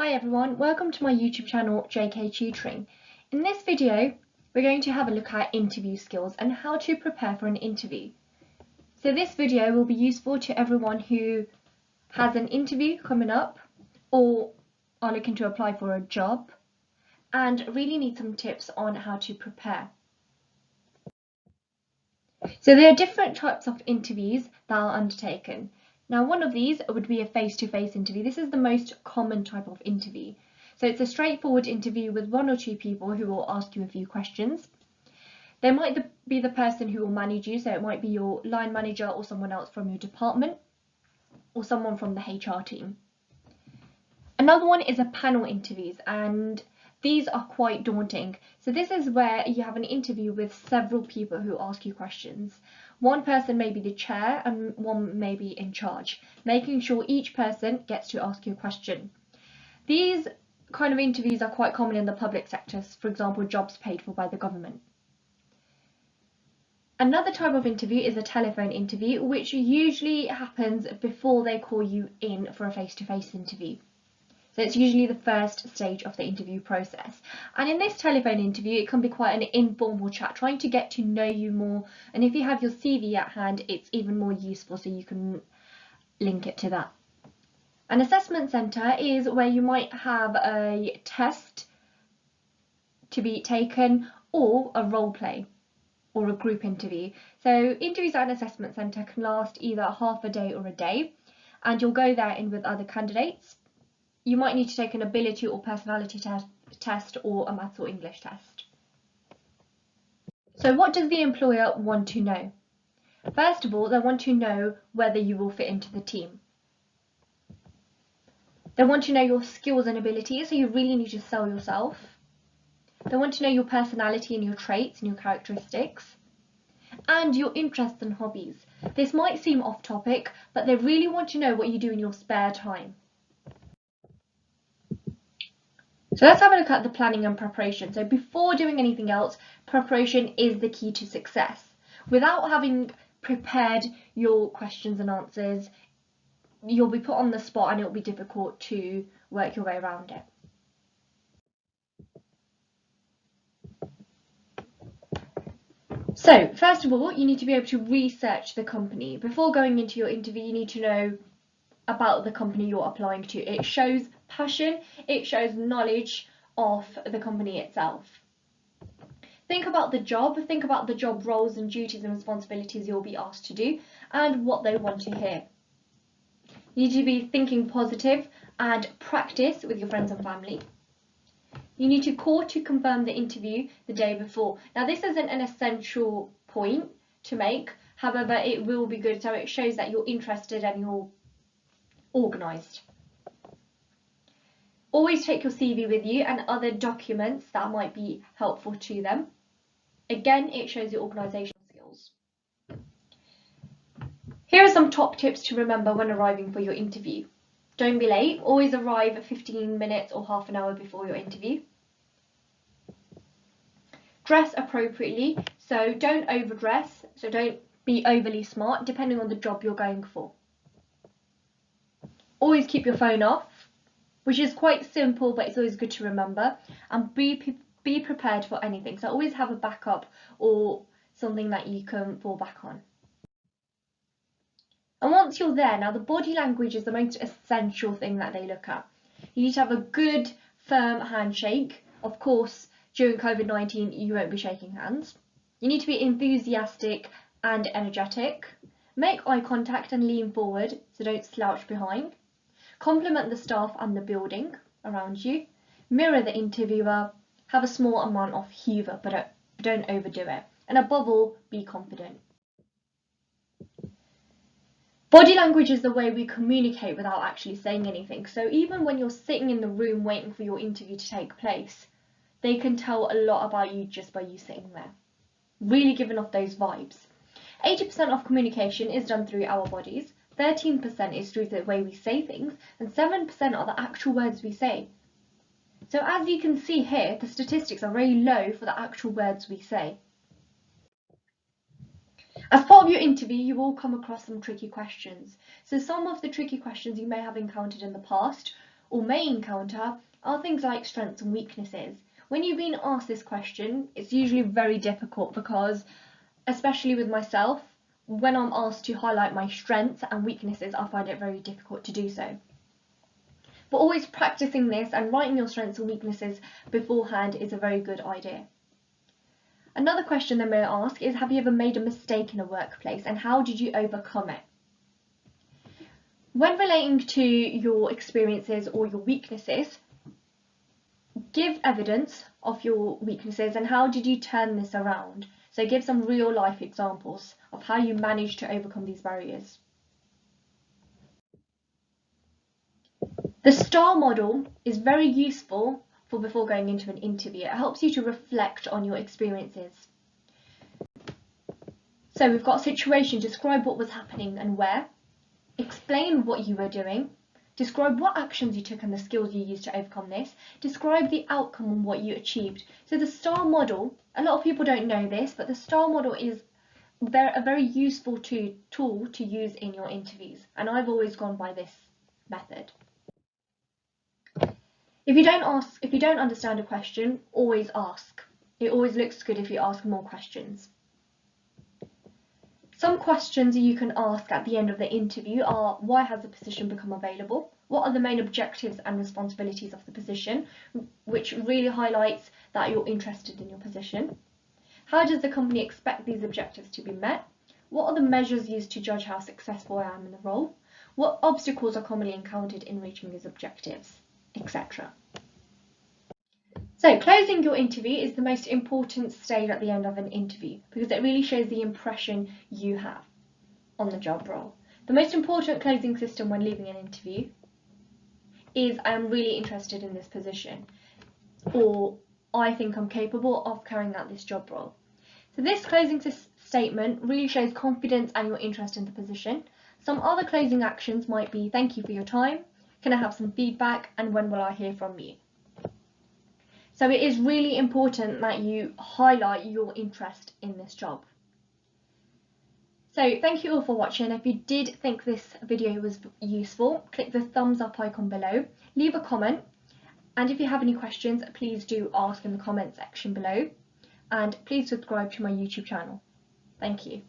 Hi everyone, welcome to my YouTube channel JK Tutoring. In this video, we're going to have a look at interview skills and how to prepare for an interview. So this video will be useful to everyone who has an interview coming up or are looking to apply for a job and really need some tips on how to prepare. So there are different types of interviews that are undertaken. Now, one of these would be a face-to-face interview. This is the most common type of interview. So it's a straightforward interview with one or two people who will ask you a few questions. They might be the person who will manage you, so it might be your line manager or someone else from your department or someone from the HR team. Another one is a panel interviews, and these are quite daunting. So this is where you have an interview with several people who ask you questions. One person may be the chair and one may be in charge, making sure each person gets to ask you a question. These kind of interviews are quite common in the public sectors, for example, jobs paid for by the government. Another type of interview is a telephone interview, which usually happens before they call you in for a face-to-face interview. So it's usually the first stage of the interview process. And in this telephone interview, it can be quite an informal chat, trying to get to know you more. And if you have your CV at hand, it's even more useful, so you can link it to that. An assessment centre is where you might have a test to be taken or a role play or a group interview. So interviews at an assessment centre can last either half a day or a day, and you'll go there in with other candidates. You might need to take an ability or personality test or a maths or English test. So what does the employer want to know? First of all, they want to know whether you will fit into the team. They want to know your skills and abilities, so you really need to sell yourself. They want to know your personality and your traits and your characteristics, and your interests and hobbies. This might seem off topic, but they really want to know what you do in your spare time. So let's have a look at the planning and preparation. So before doing anything else, preparation is the key to success. Without having prepared your questions and answers, you'll be put on the spot and it'll be difficult to work your way around it. So first of all, you need to be able to research the company. Before going into your interview, you need to know about the company you're applying to. It shows passion, it shows knowledge of the company itself. Think about the job roles and duties and responsibilities you'll be asked to do and what they want to hear. You need to be thinking positive and practice with your friends and family. You need to call to confirm the interview the day before. Now this isn't an essential point to make, however it will be good, so it shows that you're interested and you're organised. Always take your CV with you and other documents that might be helpful to them. Again, it shows your organisational skills. Here are some top tips to remember when arriving for your interview. Don't be late. Always arrive 15 minutes or half an hour before your interview. Dress appropriately, so don't overdress, so don't be overly smart depending on the job you're going for. Always keep your phone off, which is quite simple, but it's always good to remember, and be prepared for anything. So always have a backup or something that you can fall back on. And once you're there, now the body language is the most essential thing that they look at. You need to have a good, firm handshake. Of course, during COVID-19, you won't be shaking hands. You need to be enthusiastic and energetic. Make eye contact and lean forward, so don't slouch behind. Compliment the staff and the building around you. Mirror the interviewer. Have a small amount of humour, but don't overdo it. And above all, be confident. Body language is the way we communicate without actually saying anything. So even when you're sitting in the room waiting for your interview to take place, they can tell a lot about you just by you sitting there. Really giving off those vibes. 80% of communication is done through our bodies. 13% is through the way we say things, and 7% are the actual words we say. So as you can see here, the statistics are very low for the actual words we say. As part of your interview, you will come across some tricky questions. So some of the tricky questions you may have encountered in the past, or may encounter are things like strengths and weaknesses. When you've been asked this question, it's usually very difficult because, especially with myself, when I'm asked to highlight my strengths and weaknesses, I find it very difficult to do so. But always practicing this and writing your strengths and weaknesses beforehand is a very good idea. Another question they may ask is, have you ever made a mistake in a workplace and how did you overcome it? When relating to your experiences or your weaknesses, give evidence of your weaknesses and how did you turn this around. So give some real life examples of how you managed to overcome these barriers. The STAR model is very useful for before going into an interview. It helps you to reflect on your experiences. So we've got situation, describe what was happening and where, explain what you were doing, describe what actions you took and the skills you used to overcome this, describe the outcome and what you achieved. So the STAR model, a lot of people don't know this, but the STAR model is a very useful tool to use in your interviews, and I've always gone by this method. If you don't understand a question, always ask. It always looks good if you ask more questions. Some questions you can ask at the end of the interview are, why has the position become available? What are the main objectives and responsibilities of the position, which really highlights that you're interested in your position? How does the company expect these objectives to be met? What are the measures used to judge how successful I am in the role? What obstacles are commonly encountered in reaching these objectives, etc. So closing your interview is the most important stage at the end of an interview because it really shows the impression you have on the job role. The most important closing system when leaving an interview is, I am really interested in this position, or I think I'm capable of carrying out this job role. So this closing statement really shows confidence and your interest in the position. Some other closing actions might be, thank you for your time, can I have some feedback, and when will I hear from you? So it is really important that you highlight your interest in this job. So thank you all for watching. If you did think this video was useful, click the thumbs up icon below, leave a comment, and if you have any questions, please do ask in the comment section below, and please subscribe to my YouTube channel. Thank you.